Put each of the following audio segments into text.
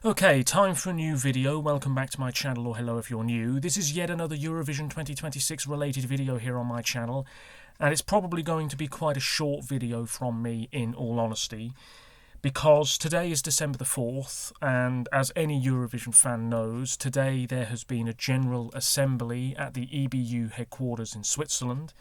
Okay, time for a new video. Welcome back to my channel, or hello if you're new. This is yet another Eurovision 2026 related video here on my channel, and it's probably going to be quite a short video from me, in all honesty, because today is December the 4th, and as any Eurovision fan knows, today there has been a general assembly at the EBU headquarters in Switzerland,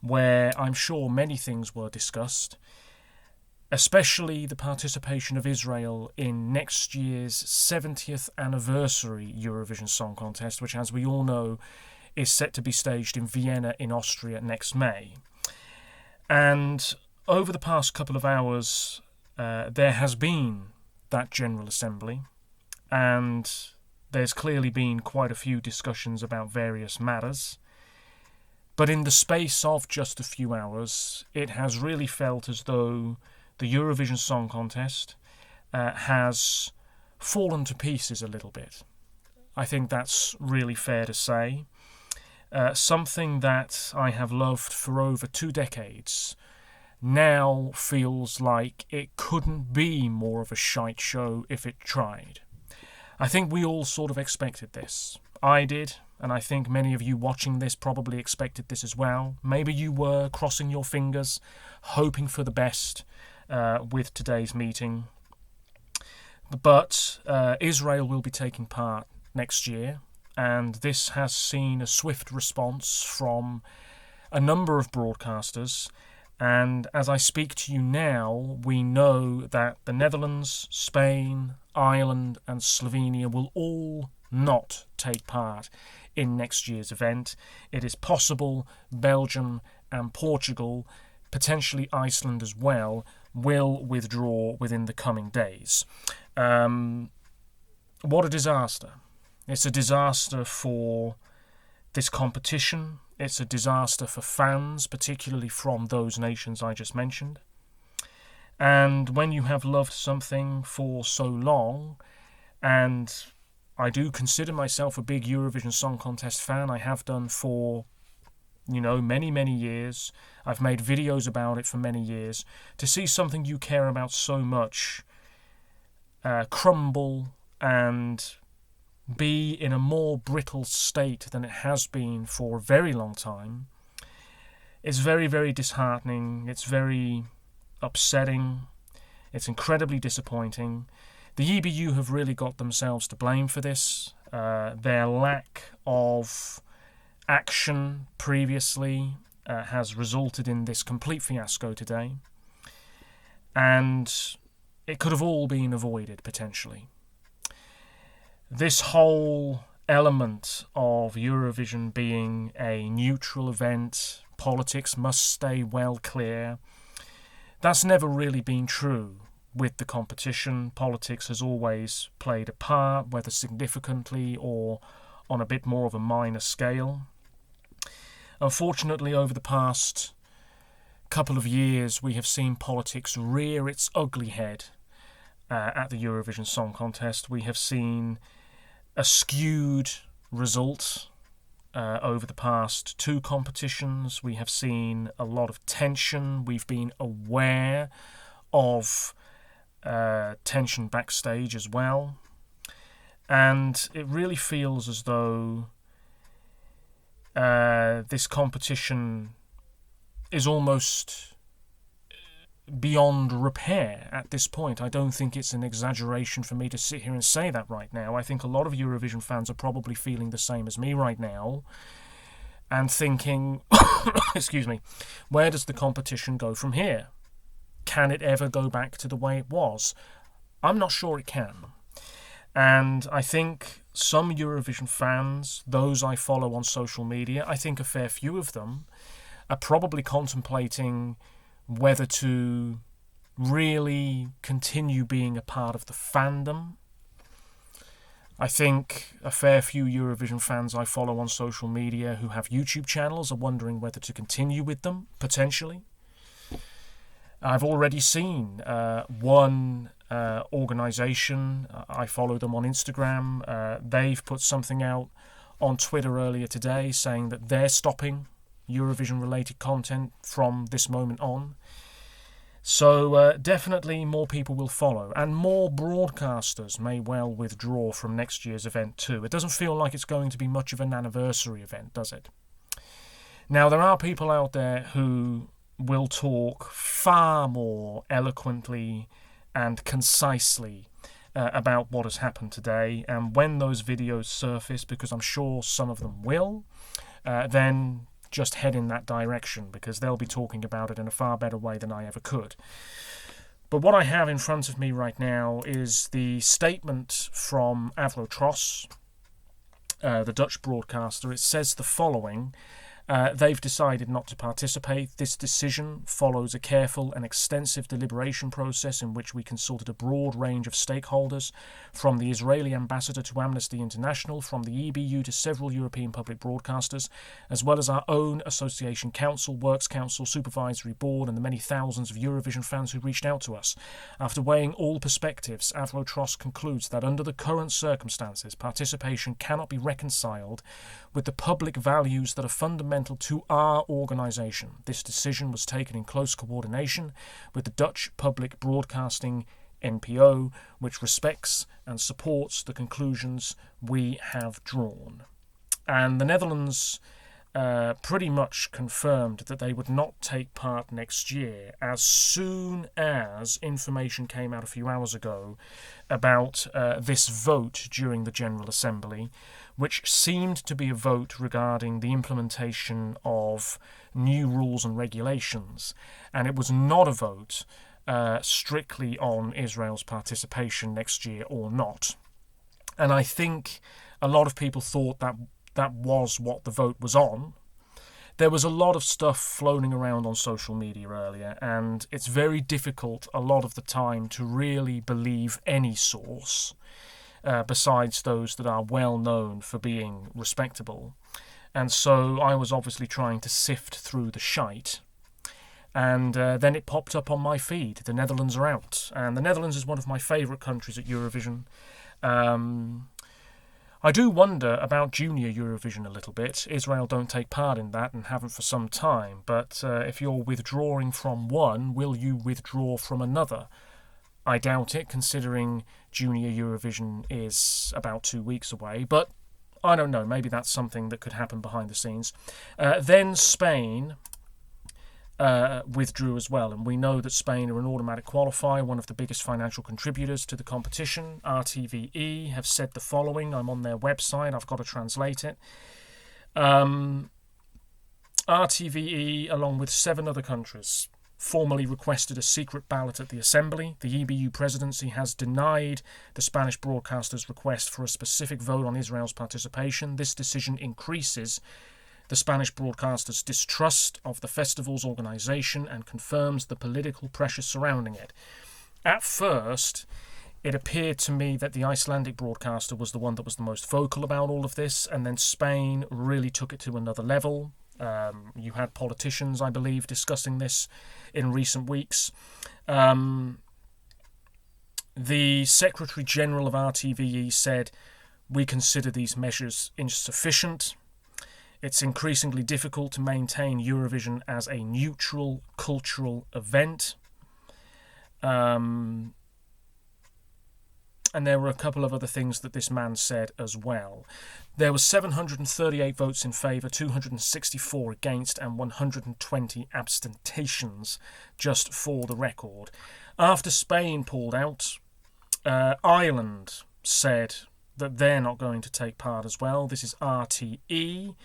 where I'm sure many things were discussed, especially the participation of Israel in next year's 70th anniversary Eurovision Song Contest, which, as we all know, is set to be staged in Vienna in Austria next May. And over the past couple of hours, there has been that General Assembly, and there's clearly been quite a few discussions about various matters. But in the space of just a few hours, it has really felt as though the Eurovision Song Contest has fallen to pieces a little bit. I think that's really fair to say. Something that I have loved for over 2 decades now feels like it couldn't be more of a shite show if it tried. I think we all sort of expected this. I did, and I think many of you watching this probably expected this as well. Maybe you were crossing your fingers, hoping for the best with today's meeting. But Israel will be taking part next year, and this has seen a swift response from a number of broadcasters. And as I speak to you now, we know that the Netherlands, Spain, Ireland and Slovenia will all not take part in next year's event. It is possible Belgium and Portugal, potentially Iceland as well, will withdraw within the coming days. What a disaster. It's a disaster for this competition. It's a disaster for fans, particularly from those nations I just mentioned. And when you have loved something for so long, and I do consider myself a big Eurovision Song Contest fan, I have done for many, many years. I've made videos about it for many years. To see something you care about so much crumble and be in a more brittle state than it has been for a very long time is very, very disheartening. It's very upsetting. It's incredibly disappointing. The EBU have really got themselves to blame for this. Their lack of action previously has resulted in this complete fiasco today, and it could have all been avoided potentially. This whole element of Eurovision being a neutral event, politics must stay well clear, that's never really been true with the competition. Politics has always played a part, whether significantly or on a bit more of a minor scale. Unfortunately, over the past couple of years, we have seen politics rear its ugly head at the Eurovision Song Contest. We have seen a skewed result over the past 2 competitions. We have seen a lot of tension. We've been aware of tension backstage as well. And it really feels as though this competition is almost beyond repair at this point. I don't think it's an exaggeration for me to sit here and say that right now. I think a lot of Eurovision fans are probably feeling the same as me right now and thinking, excuse me, where does the competition go from here? Can it ever go back to the way it was? I'm not sure it can. And I think some Eurovision fans, those I follow on social media, I think a fair few of them, are probably contemplating whether to really continue being a part of the fandom. I think a fair few Eurovision fans I follow on social media who have YouTube channels are wondering whether to continue with them, potentially. I've already seen one organisation, I follow them on Instagram, they've put something out on Twitter earlier today saying that they're stopping Eurovision related content from this moment on. So definitely more people will follow, and more broadcasters may well withdraw from next year's event too. It doesn't feel like it's going to be much of an anniversary event, does it? Now, there are people out there who will talk far more eloquently and concisely about what has happened today, and when those videos surface, because I'm sure some of them will, then just head in that direction, because they'll be talking about it in a far better way than I ever could. But what I have in front of me right now is the statement from Withdrawals, the Dutch broadcaster. It says the following: they've decided not to participate. This decision follows a careful and extensive deliberation process in which we consulted a broad range of stakeholders, from the Israeli ambassador to Amnesty International, from the EBU to several European public broadcasters, as well as our own association council, works council, supervisory board, and the many thousands of Eurovision fans who reached out to us. After weighing all perspectives, Withdrawals concludes that under the current circumstances, participation cannot be reconciled with the public values that are fundamental to our organisation. This decision was taken in close coordination with the Dutch Public Broadcasting NPO, which respects and supports the conclusions we have drawn. And the Netherlands pretty much confirmed that they would not take part next year as soon as information came out a few hours ago about this vote during the General Assembly, which seemed to be a vote regarding the implementation of new rules and regulations. And it was not a vote strictly on Israel's participation next year or not. And I think a lot of people thought that that was what the vote was on. There was a lot of stuff floating around on social media earlier, and it's very difficult a lot of the time to really believe any source, besides those that are well known for being respectable. And so I was obviously trying to sift through the shite, and then it popped up on my feed. The Netherlands are out, and the Netherlands is one of my favourite countries at Eurovision. I do wonder about Junior Eurovision a little bit. Israel don't take part in that and haven't for some time, but if you're withdrawing from one, will you withdraw from another? I doubt it, considering Junior Eurovision is about 2 weeks away, but I don't know, maybe that's something that could happen behind the scenes. Then Spain withdrew as well, and we know that Spain are an automatic qualifier, one of the biggest financial contributors to the competition. RTVE have said the following. I'm on their website, I've got to translate it. RTVE, along with 7 other countries, formally requested a secret ballot at the Assembly. The EBU presidency has denied the Spanish broadcasters' request for a specific vote on Israel's participation. This decision increases the Spanish broadcasters' distrust of the festival's organisation and confirms the political pressure surrounding it. At first, it appeared to me that the Icelandic broadcaster was the one that was the most vocal about all of this, and then Spain really took it to another level. You had politicians, I believe, discussing this in recent weeks. The Secretary General of RTVE said, "We consider these measures insufficient. It's increasingly difficult to maintain Eurovision as a neutral cultural event." And there were a couple of other things that this man said as well. There were 738 votes in favour, 264 against, and 120 abstentions, just for the record. After Spain pulled out, Ireland said that they're not going to take part as well. This is RTE.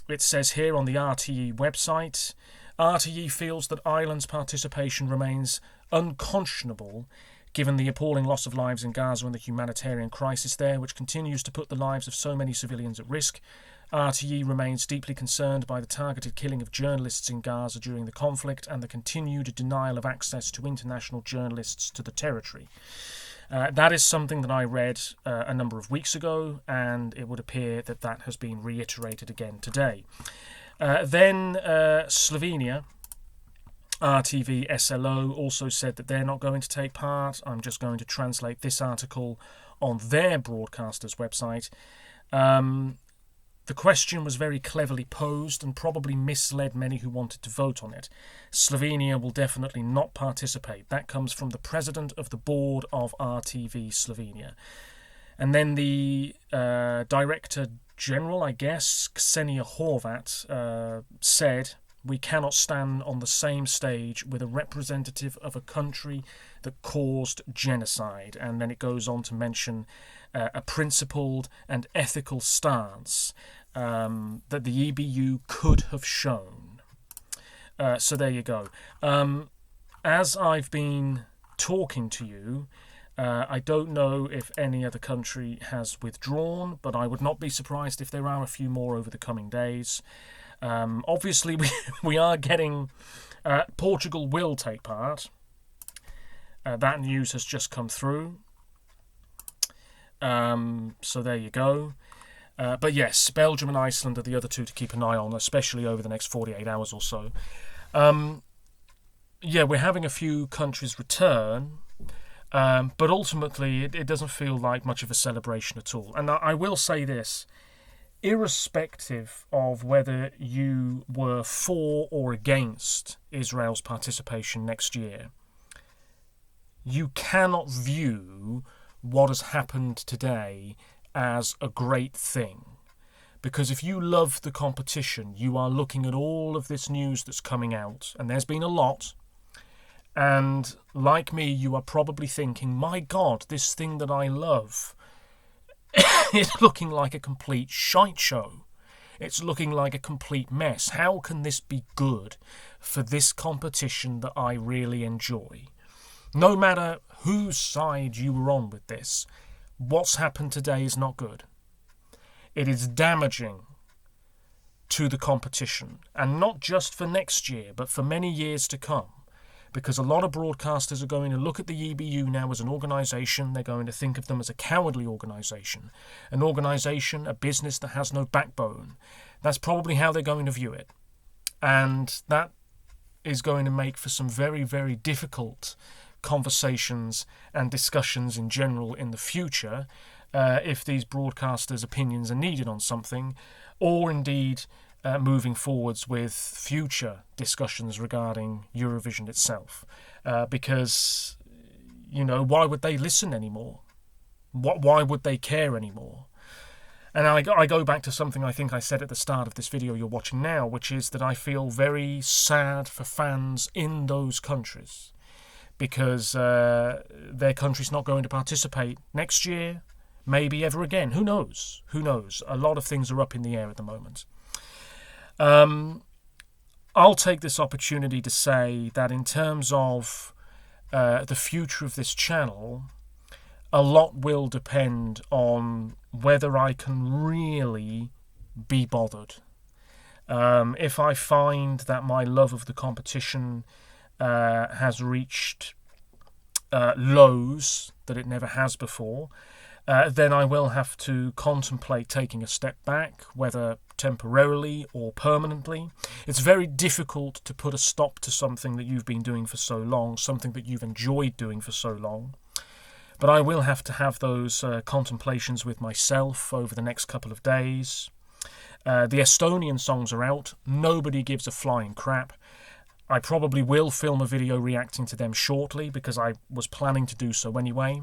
It says here on the RTE website, RTE feels that Ireland's participation remains unconscionable given the appalling loss of lives in Gaza and the humanitarian crisis there, which continues to put the lives of so many civilians at risk. RTE remains deeply concerned by the targeted killing of journalists in Gaza during the conflict and the continued denial of access to international journalists to the territory. That is something that I read a number of weeks ago, and it would appear that that has been reiterated again today. Then Slovenia, RTV SLO, also said that they're not going to take part. I'm just going to translate this article on their broadcaster's website. the question was very cleverly posed and probably misled many who wanted to vote on it. Slovenia will definitely not participate. That comes from the president of the board of RTV Slovenia. And then the Director General, I guess, Ksenia Horvat, said, "We cannot stand on the same stage with a representative of a country that caused genocide." And then it goes on to mention a principled and ethical stance that the EBU could have shown. So there you go. As I've been talking to you, I don't know if any other country has withdrawn, but I would not be surprised if there are a few more over the coming days. Obviously, we are getting... Portugal will take part. That news has just come through. So there you go. But yes, Belgium and Iceland are the other two to keep an eye on, especially over the next 48 hours or so. Yeah, we're having a few countries return, but ultimately it doesn't feel like much of a celebration at all. And I will say this, irrespective of whether you were for or against Israel's participation next year, you cannot view what has happened today as a great thing. Because if you love the competition, you are looking at all of this news that's coming out, and there's been a lot, and like me, you are probably thinking, my God, this thing that I love is looking like a complete shite show. It's looking like a complete mess. How can this be good for this competition that I really enjoy? No matter whose side you were on with this, what's happened today is not good. It is damaging to the competition, and not just for next year, but for many years to come, because a lot of broadcasters are going to look at the EBU now as an organisation. They're going to think of them as a cowardly organisation, a business that has no backbone. That's probably how they're going to view it, and that is going to make for some very, very difficult conversations and discussions in general in the future, if these broadcasters' opinions are needed on something, or indeed moving forwards with future discussions regarding Eurovision itself. Because, why would they listen anymore? Why would they care anymore? And I go back to something I think I said at the start of this video you're watching now, which is that I feel very sad for fans in those countries, because their country's not going to participate next year, maybe ever again. Who knows? Who knows? A lot of things are up in the air at the moment. I'll take this opportunity to say that in terms of the future of this channel, a lot will depend on whether I can really be bothered. If I find that my love of the competition has reached lows that it never has before, then I will have to contemplate taking a step back, whether temporarily or permanently. It's very difficult to put a stop to something that you've been doing for so long, something that you've enjoyed doing for so long. But I will have to have those contemplations with myself over the next couple of days. The Estonian songs are out. Nobody gives a flying crap. I probably will film a video reacting to them shortly, because I was planning to do so anyway.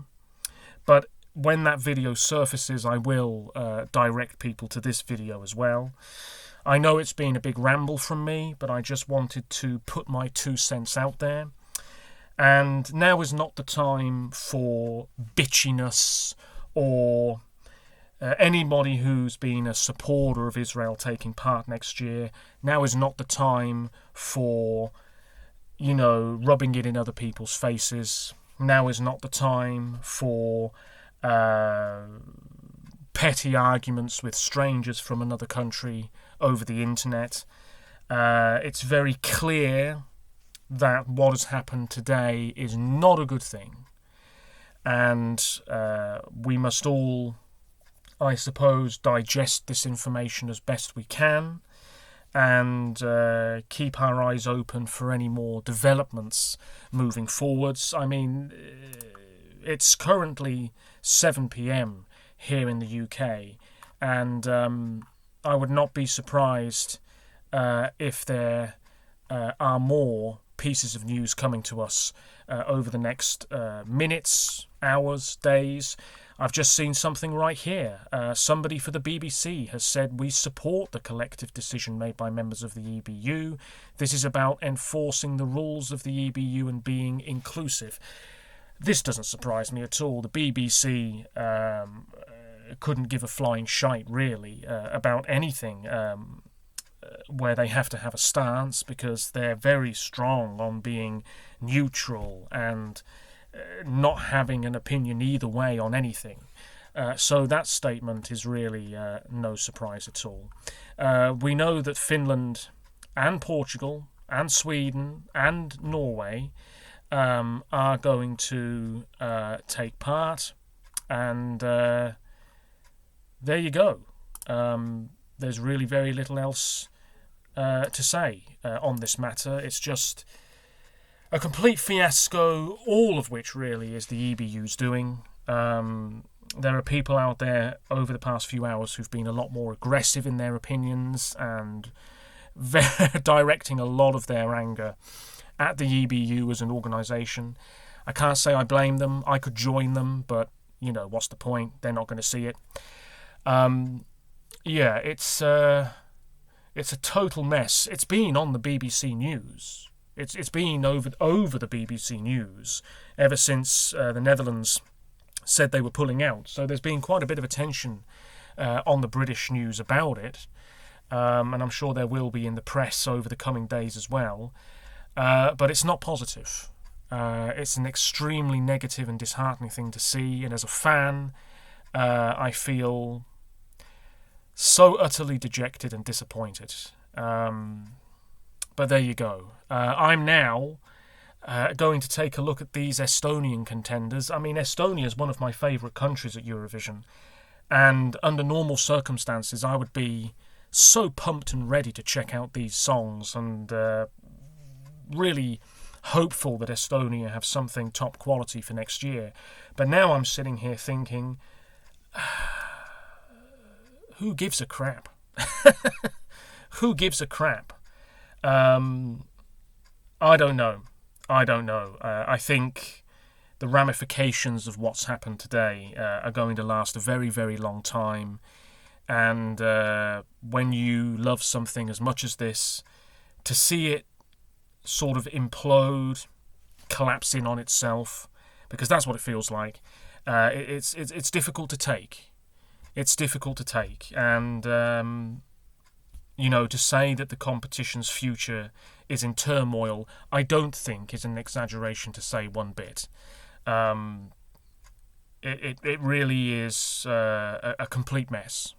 But when that video surfaces, I will direct people to this video as well. I know it's been a big ramble from me, but I just wanted to put my 2 cents out there. And now is not the time for bitchiness or anybody who's been a supporter of Israel taking part next year. Now is not the time for, rubbing it in other people's faces. Now is not the time for petty arguments with strangers from another country over the internet. It's very clear that what has happened today is not a good thing, and we must all, I suppose, digest this information as best we can, and keep our eyes open for any more developments moving forwards. I mean, it's currently 7 p.m. here in the UK, and I would not be surprised if there are more pieces of news coming to us over the next minutes, hours, days. I've just seen something right here. Somebody for the BBC has said, we support the collective decision made by members of the EBU. This is about enforcing the rules of the EBU and being inclusive. This doesn't surprise me at all. The BBC couldn't give a flying shite, really, about anything where they have to have a stance, because they're very strong on being neutral and not having an opinion either way on anything. So that statement is really no surprise at all. We know that Finland and Portugal and Sweden and Norway are going to take part, and there you go. There's really very little else to say on this matter. It's just a complete fiasco, all of which really is the EBU's doing. There are people out there over the past few hours who've been a lot more aggressive in their opinions and directing a lot of their anger at the EBU as an organisation. I can't say I blame them. I could join them, but, you know, what's the point? They're not going to see it. Yeah, it's a total mess. It's been on the BBC News. It's been over the BBC News ever since the Netherlands said they were pulling out. So there's been quite a bit of attention on the British news about it, and I'm sure there will be in the press over the coming days as well. But it's not positive. It's an extremely negative and disheartening thing to see, and as a fan, I feel so utterly dejected and disappointed. But there you go. I'm now going to take a look at these Estonian contenders. I mean, Estonia is one of my favourite countries at Eurovision, and under normal circumstances I would be so pumped and ready to check out these songs, and really hopeful that Estonia have something top quality for next year. But now I'm sitting here thinking, who gives a crap? Who gives a crap? I don't know. I think the ramifications of what's happened today are going to last a very, very long time. And when you love something as much as this, to see it sort of implode, collapse in on itself, because that's what it feels like, it's difficult to take. It's difficult to take. And to say that the competition's future is in turmoil, I don't think is an exaggeration to say one bit. It really is a complete mess.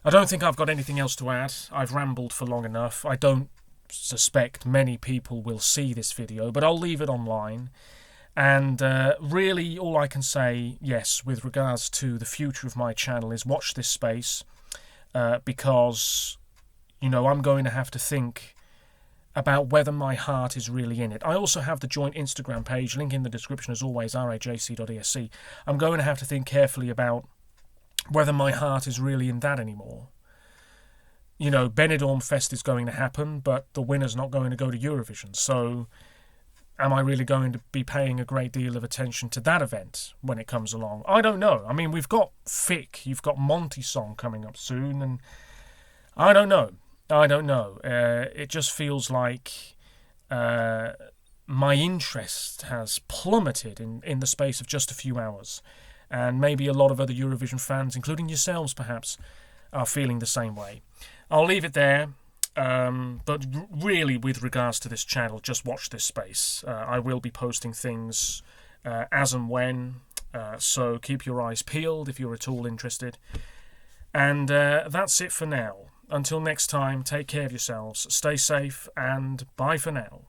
I don't think I've got anything else to add. I've rambled for long enough. I don't suspect many people will see this video, but I'll leave it online. And really all I can say, yes, with regards to the future of my channel, is watch this space. Because, I'm going to have to think about whether my heart is really in it. I also have the joint Instagram page, link in the description as always, rajc.esc. I'm going to have to think carefully about whether my heart is really in that anymore. Benidorm Fest is going to happen, but the winner's not going to go to Eurovision. So am I really going to be paying a great deal of attention to that event when it comes along? I don't know. I mean, we've got Fick, you've got Monty Song coming up soon, and I don't know. It just feels like my interest has plummeted in the space of just a few hours. And maybe a lot of other Eurovision fans, including yourselves perhaps, are feeling the same way. I'll leave it there. But really, with regards to this channel, just watch this space. I will be posting things as and when, so keep your eyes peeled if you're at all interested. And that's it for now. Until next time, take care of yourselves, stay safe, and bye for now.